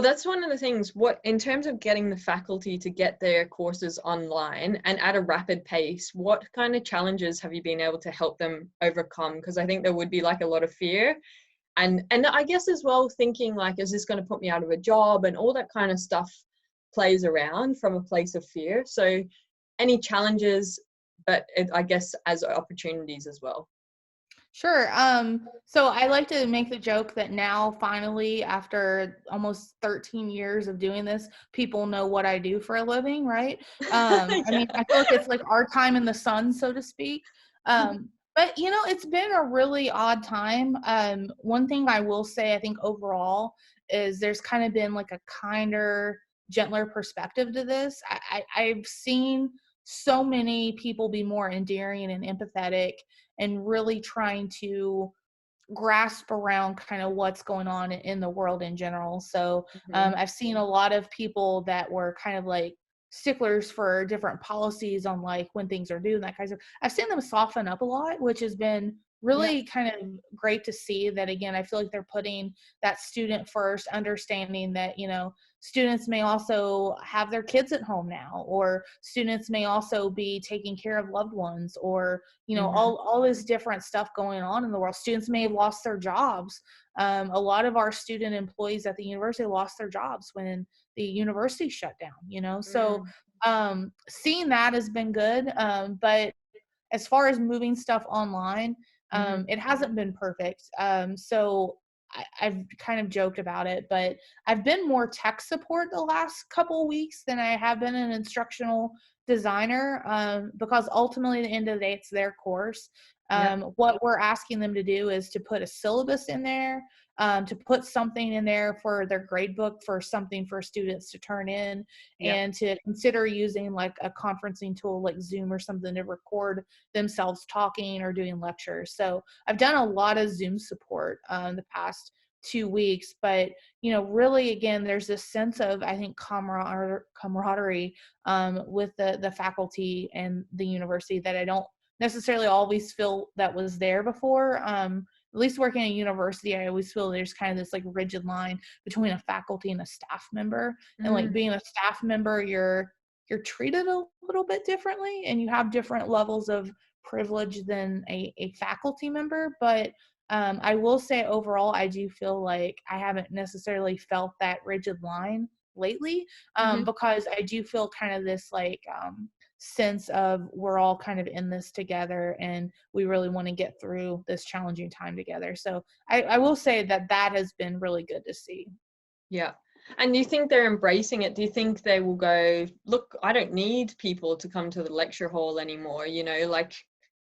that's one of the things, what in terms of getting the faculty to get their courses online and at a rapid pace, what kind of challenges have you been able to help them overcome? Because I think there would be like a lot of fear. And I guess as well thinking like, is this going to put me out of a job, and all that kind of stuff plays around from a place of fear. So any challenges, but I guess as opportunities as well. Sure. So I like to make the joke that now finally, after almost 13 years of doing this, people know what I do for a living, right? I Yeah. mean, I feel like it's like our time in the sun, so to speak. But it's been a really odd time. One thing I will say, I think overall, is there's kind of been like a kinder, gentler perspective to this. I've seen so many people be more endearing and empathetic and really trying to grasp around kind of what's going on in the world in general. So I've seen a lot of people that were kind of like sticklers for different policies on like when things are due and that kind of stuff. I've seen them soften up a lot, which has been Yeah. really kind of great to see. That again, I feel like they're putting that student first, understanding that students may also have their kids at home now, or students may also be taking care of loved ones, or all this different stuff going on in the world. Students may have lost their jobs. A lot of our student employees at the university lost their jobs when the university shut down. So seeing that has been good. But as far as moving stuff online, it hasn't been perfect. So I've kind of joked about it, but I've been more tech support the last couple of weeks than I have been an instructional designer, because ultimately at the end of the day, it's their course. What we're asking them to do is to put a syllabus in there, to put something in there for their grade book, for something for students to turn in, and to consider using like a conferencing tool like Zoom or something to record themselves talking or doing lectures. So I've done a lot of Zoom support the past 2 weeks, but really again, there's this sense of, I think, camaraderie with the faculty and the university that I don't necessarily always feel that was there before. At least working at a university, I always feel there's kind of this like rigid line between a faculty and a staff member. And like being a staff member, you're treated a little bit differently, and you have different levels of privilege than a faculty member. But I will say overall, I do feel like I haven't necessarily felt that rigid line lately, because I do feel kind of this like sense of we're all kind of in this together, and we really want to get through this challenging time together. So I will say that has been really good to see. Yeah. And do you think they're embracing it? Do you think they will go, look, I don't need people to come to the lecture hall anymore, like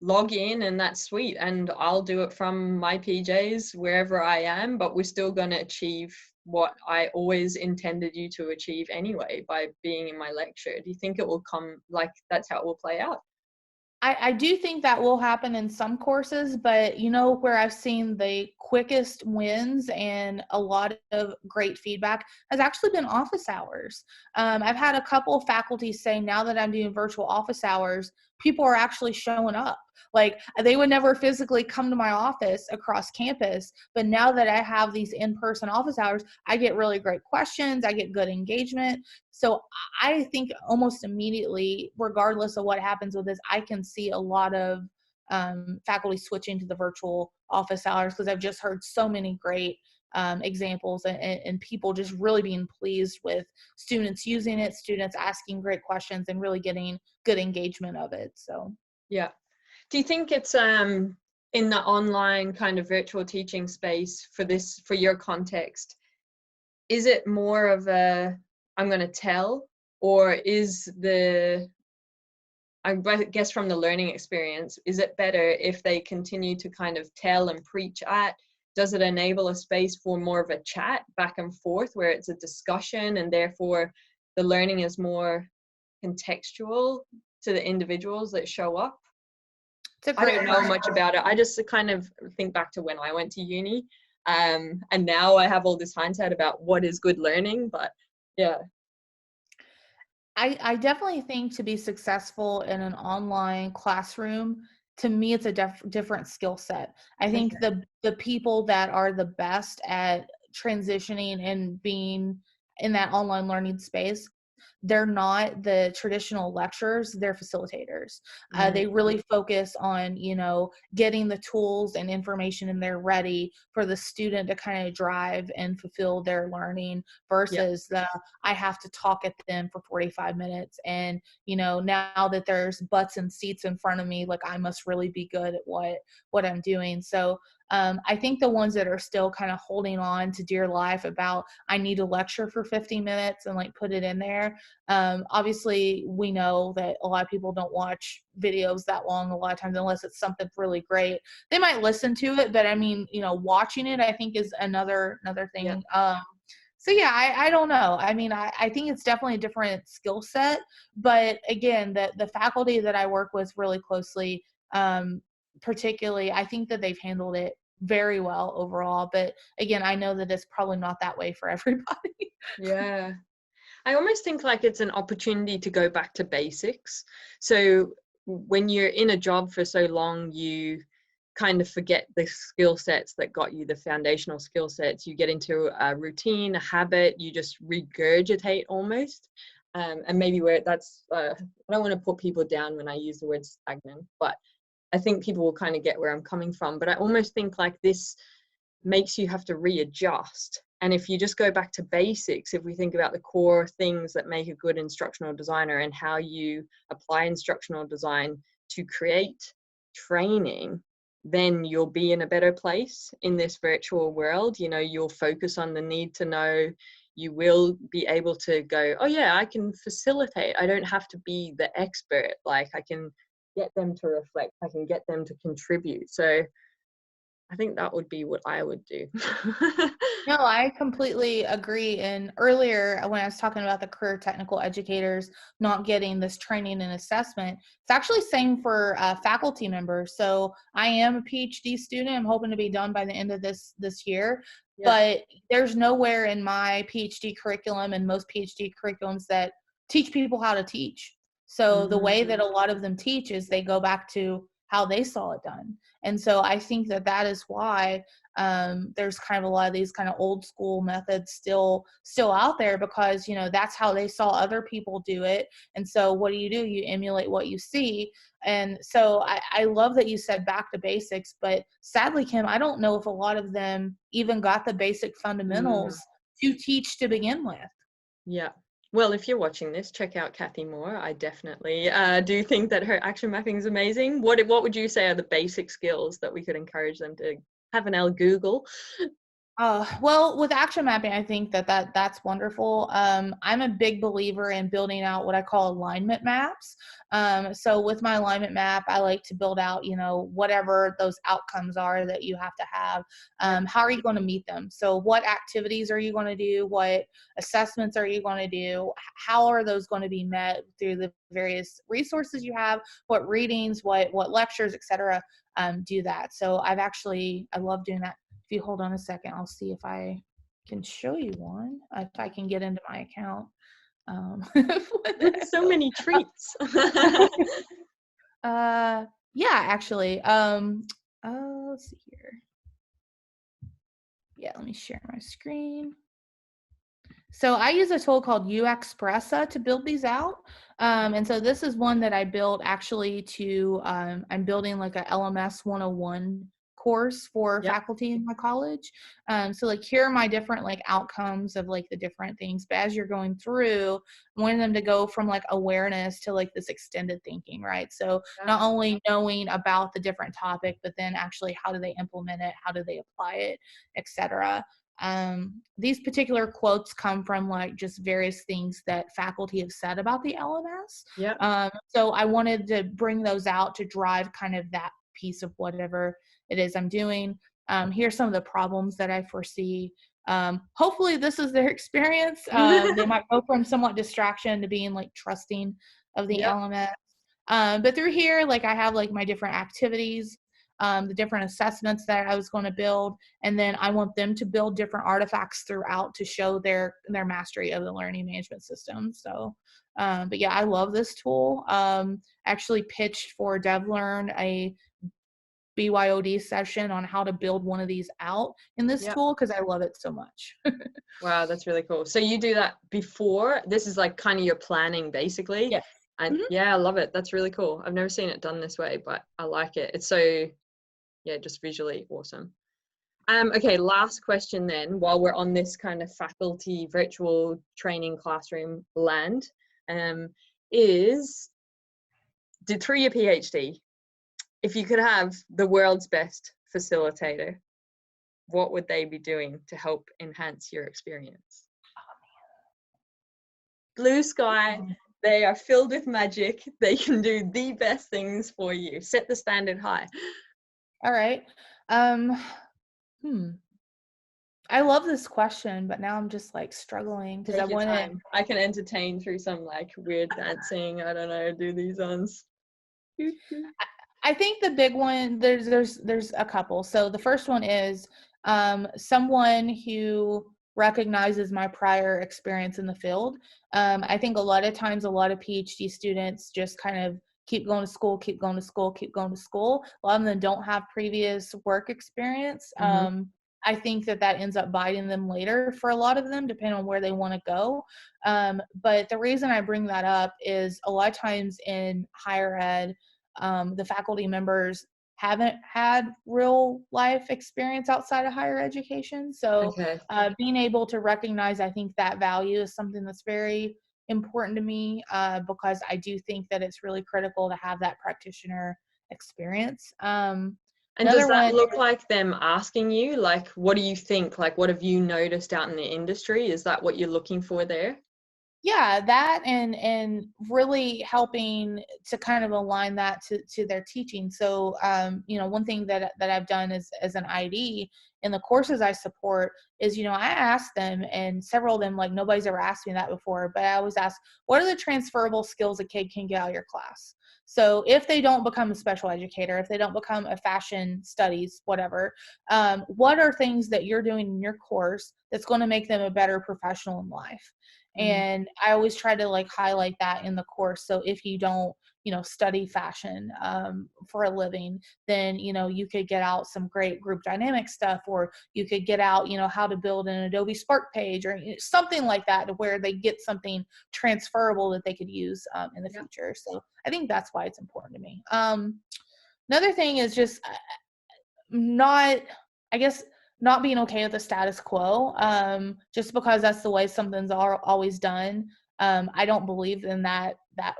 log in and that's sweet, and I'll do it from my PJs wherever I am, but we're still going to achieve what I always intended you to achieve anyway by being in my lecture? Do you think it will come like that's how it will play out? I do think that will happen in some courses, but where I've seen the quickest wins and a lot of great feedback has actually been office hours. I've had a couple faculty say, now that I'm doing virtual office hours, people are actually showing up. Like, they would never physically come to my office across campus, but now that I have these in-person office hours, I get really great questions, I get good engagement. So I think almost immediately, regardless of what happens with this, I can see a lot of faculty switching to the virtual office hours, because I've just heard so many great examples, and people just really being pleased with students using it, students asking great questions, and really getting good engagement of it. So Yeah. Do you think it's in the online kind of virtual teaching space for your context, is it more of a I'm going to tell, or I guess from the learning experience, is it better if they continue to kind of tell and preach at? Does it enable a space for more of a chat back and forth where it's a discussion, and therefore the learning is more contextual to the individuals that show up? it's a I great don't know question. much about it. I just kind of think back to when I went to uni, and now I have all this hindsight about what is good learning. But yeah, I definitely think to be successful in an online classroom, to me, it's a different skill set. I think okay. the people that are the best at transitioning and being in that online learning space, they're not the traditional lecturers, they're facilitators. They really focus on, you know, getting the tools and information in there ready for the student to kind of drive and fulfill their learning versus the I have to talk at them for 45 minutes. And, you know, now that there's butts and seats in front of me, like I must really be good at what I'm doing. So I think the ones that are still kind of holding on to dear life about I need to lecture for 50 minutes and like put it in there. Obviously, we know that a lot of people don't watch videos that long a lot of times unless it's something really great. They might listen to it, but I mean, you know, watching it I think is another thing. So yeah, I don't know. I mean, I think it's definitely a different skill set, but again, the faculty that I work with really closely, particularly, I think that they've handled it very well overall. But again, I know that it's probably not that way for everybody. Yeah. I almost think like it's an opportunity to go back to basics. So when you're in a job for so long, you kind of forget the skill sets that got you the foundational skill sets. You get into a routine, a habit, you just regurgitate almost. And maybe where that's, I don't want to put people down when I use the word stagnant, but I think people will kind of get where I'm coming from. But I almost think like this makes you have to readjust. And if you just go back to basics, if we think about the core things that make a good instructional designer and how you apply instructional design to create training, then you'll be in a better place in this virtual world. You know, you'll focus on the need to know. You will be able to go, oh yeah, I can facilitate. I don't have to be the expert. Like I can get them to reflect. I can get them to contribute. So I think that would be what I would do. No, I completely agree. And earlier, when I was talking about the career technical educators not getting this training and assessment, it's actually same for faculty members. So I am a PhD student. I'm hoping to be done by the end of this year. Yeah. But there's nowhere in my PhD curriculum and most PhD curriculums that teach people how to teach. So the way that a lot of them teach is they go back to how they saw it done. And so I think that that is why there's kind of a lot of these kind of old school methods still out there, because, you know, that's how they saw other people do it. And so what do? You emulate what you see. And so I love that you said back to basics, but sadly, Kim, I don't know if a lot of them even got the basic fundamentals to teach to begin with. Yeah. Well, if you're watching this, check out Kathy Moore. I definitely do think that her action mapping is amazing. What would you say are the basic skills that we could encourage them to have an L Google? Well, with action mapping, I think that's wonderful. I'm a big believer in building out what I call alignment maps. So with my alignment map, I like to build out, you know, whatever those outcomes are that you have to have. How are you going to meet them? So what activities are you going to do? What assessments are you going to do? How are those going to be met through the various resources you have? What readings, what lectures, etc. Do that. So I love doing that. If you hold on a second, I'll see if I can show you one, if I can get into my account. So many treats. Yeah, actually. Let's see here. Yeah, let me share my screen. So I use a tool called UXpressa to build these out. And so this is one that I built actually to, I'm building like a LMS 101 course for faculty in my college. So like here are my different like outcomes of like the different things. But as you're going through, I wanted them to go from like awareness to like this extended thinking, right? So not only knowing about the different topic, but then actually how do they implement it? How do they apply it, etc. These particular quotes come from like just various things that faculty have said about the LMS. So I wanted to bring those out to drive kind of that piece of whatever it is I'm doing. Here's some of the problems that I foresee. Hopefully this is their experience. They might go from somewhat distraction to being like trusting of the LMS. But through here, like I have like my different activities, the different assessments that I was going to build, and then I want them to build different artifacts throughout to show their mastery of the learning management system. So, but yeah, I love this tool. Actually pitched for DevLearn a BYOD session on how to build one of these out in this Yeah. tool because I love it so much. Wow, that's really cool. So you do that before? This is like kind of your planning basically. Yes. And yeah, I love it. That's really cool. I've never seen it done this way, but I like it. It's so, yeah, just visually awesome. Okay, last question then, while we're on this kind of faculty virtual training classroom land, is through your PhD, if you could have the world's best facilitator, what would they be doing to help enhance your experience? Blue sky, they are filled with magic. They can do the best things for you. Set the standard high. All right. I love this question, but now I'm just like struggling because I Take your want to. time. I can entertain through some like weird dancing. I don't know, do these ones. I think the big one, there's a couple. So the first one is someone who recognizes my prior experience in the field. I think a lot of times a lot of PhD students just kind of keep going to school, keep going to school, keep going to school. A lot of them don't have previous work experience. I think that ends up biting them later for a lot of them, depending on where they want to go. But the reason I bring that up is a lot of times in higher ed, the faculty members haven't had real life experience outside of higher education. So Okay. being able to recognize, I think that value is something that's very important to me because I do think that it's really critical to have that practitioner experience. And does Another that one, look like them asking you, like, what do you think? Like, what have you noticed out in the industry? Is that what you're looking for there? yeah, that and really helping to kind of align that to their teaching. So one thing that I've done as an ID in the courses I support is, I ask them, and several of them, like, nobody's ever asked me that before, but I always ask, what are the transferable skills a kid can get out of your class? So if they don't become a special educator, if they don't become a fashion studies, whatever, what are things that you're doing in your course that's going to make them a better professional in life? And I always try to like highlight that in the course. So if you don't, study fashion for a living, then, you could get out some great group dynamic stuff, or you could get out, how to build an Adobe Spark page or something like that, to where they get something transferable that they could use in the future. So I think that's why it's important to me. Another thing is just not, I guess, not being okay with the status quo, just because that's the way something's always done. I don't believe in that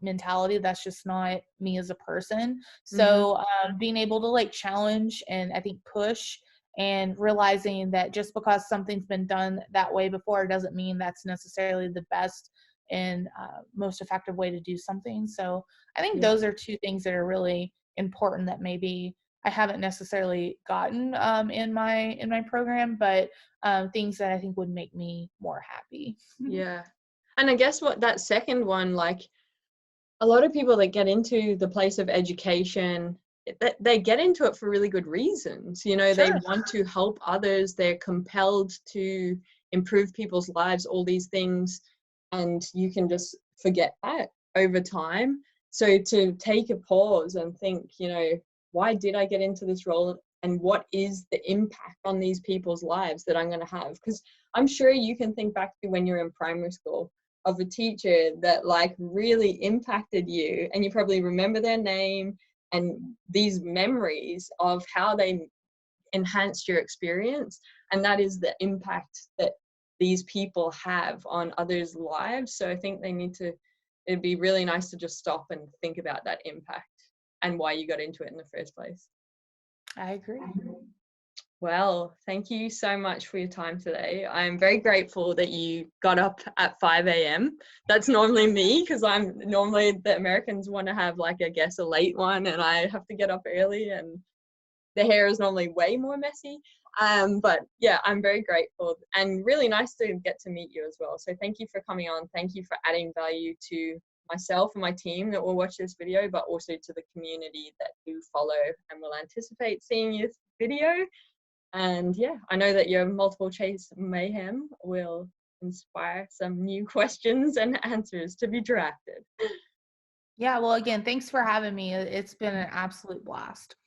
mentality. That's just not me as a person. So being able to like challenge and I think push, and realizing that just because something's been done that way before doesn't mean that's necessarily the best and most effective way to do something. So I think those are two things that are really important that maybe I haven't necessarily gotten in my program, but things that I think would make me more happy. Yeah. And I guess what that second one, like, a lot of people that get into the place of education, they get into it for really good reasons. They Sure. want to help others. They're compelled to improve people's lives, all these things. And you can just forget that over time. So to take a pause and think, why did I get into this role? And what is the impact on these people's lives that I'm going to have? Because I'm sure you can think back to when you're in primary school of a teacher that like really impacted you, and you probably remember their name and these memories of how they enhanced your experience. And that is the impact that these people have on others' lives. So I think it'd be really nice to just stop and think about that impact and why you got into it in the first place. I agree. Well, thank you so much for your time today. I'm very grateful that you got up at 5 a.m. That's normally me, because the Americans want to have like, I guess, a late one, and I have to get up early, and the hair is normally way more messy. But yeah, I'm very grateful, and really nice to get to meet you as well. So thank you for coming on. Thank you for adding value to myself and my team that will watch this video, but also to the community that do follow and will anticipate seeing your video. And yeah, I know that your multiple choice mayhem will inspire some new questions and answers to be drafted. Yeah, well, again, thanks for having me. It's been an absolute blast.